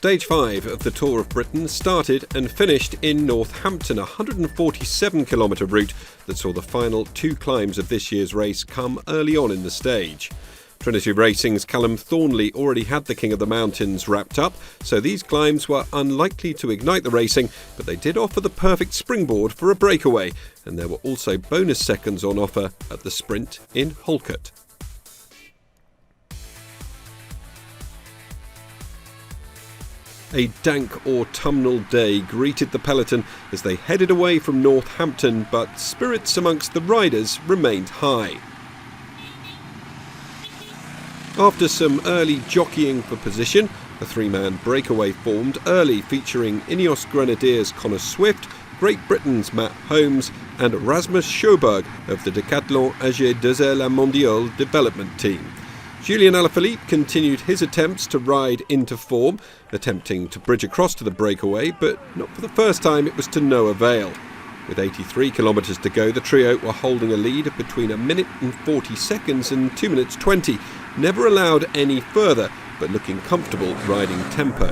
Stage 5 of the Tour of Britain started and finished in Northampton, a 147km route that saw the final two climbs of this year's race come early on in the stage. Trinity Racing's Callum Thornley already had the King of the Mountains wrapped up, so these climbs were unlikely to ignite the racing, but they did offer the perfect springboard for a breakaway, and there were also bonus seconds on offer at the sprint in Holkert. A dank autumnal day greeted the peloton as they headed away from Northampton, but spirits amongst the riders remained high. After some early jockeying for position, a three-man breakaway formed early, featuring Ineos Grenadiers' Connor Swift, Great Britain's Matt Holmes and Rasmus Sjoberg of the Decathlon AG2R La Mondiale development team. Julian Alaphilippe continued his attempts to ride into form, attempting to bridge across to the breakaway, but not for the first time it was to no avail. With 83 kilometres to go, the trio were holding a lead of between 1 minute and 40 seconds and 2 minutes 20, never allowed any further, but looking comfortable riding tempo.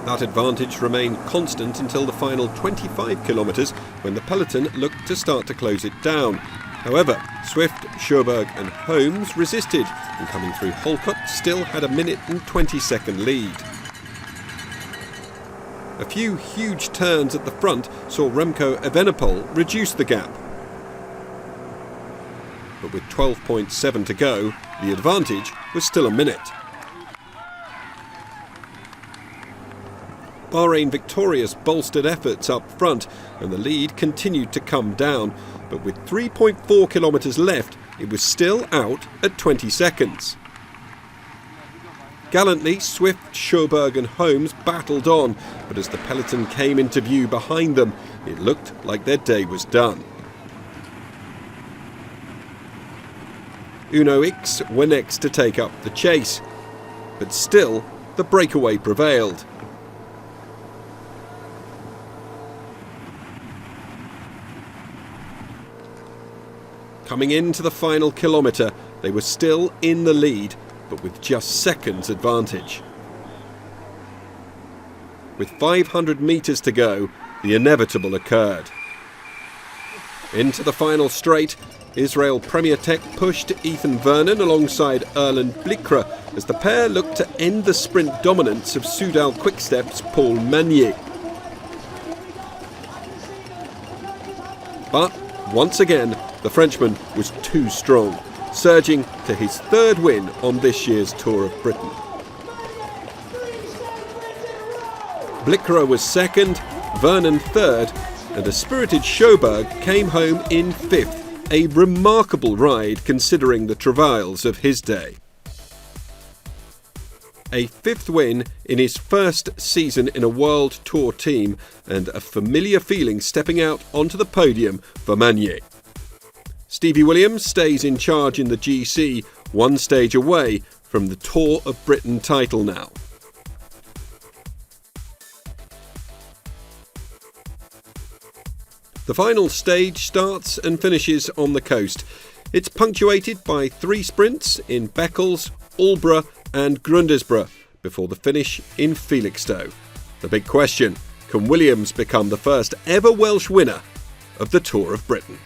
That advantage remained constant until the final 25 kilometres, when the peloton looked to start to close it down. However, Swift, Sjoberg and Holmes resisted, and coming through Holkert still had a 1 minute and 20-second lead. A few huge turns at the front saw Remco Evenepoel reduce the gap. But with 12.7 to go, the advantage was still a minute. Bahrain Victorious bolstered efforts up front, and the lead continued to come down, but with 3.4 kilometres left, it was still out at 20 seconds. Gallantly, Swift, Sjoberg and Holmes battled on, but as the peloton came into view behind them, it looked like their day was done. Uno X were next to take up the chase, but still the breakaway prevailed. Coming into the final kilometre, they were still in the lead, but with just seconds advantage. With 500 metres to go, the inevitable occurred. Into the final straight, Israel Premier Tech pushed Ethan Vernon alongside Erland Blikra as the pair looked to end the sprint dominance of Soudal-QuickStep's Paul Magnier. But once again, the Frenchman was too strong, surging to his third win on this year's Tour of Britain. Blikra was second, Vernon third, and a spirited Sjoberg came home in fifth, a remarkable ride considering the travails of his day. A fifth win in his first season in a World Tour team, and a familiar feeling stepping out onto the podium for Magnier. Stevie Williams stays in charge in the GC, one stage away from the Tour of Britain title now. The final stage starts and finishes on the coast. It's punctuated by 3 sprints in Beccles, Aldeburgh and Grundisborough before the finish in Felixstowe. The big question, can Williams become the first ever Welsh winner of the Tour of Britain?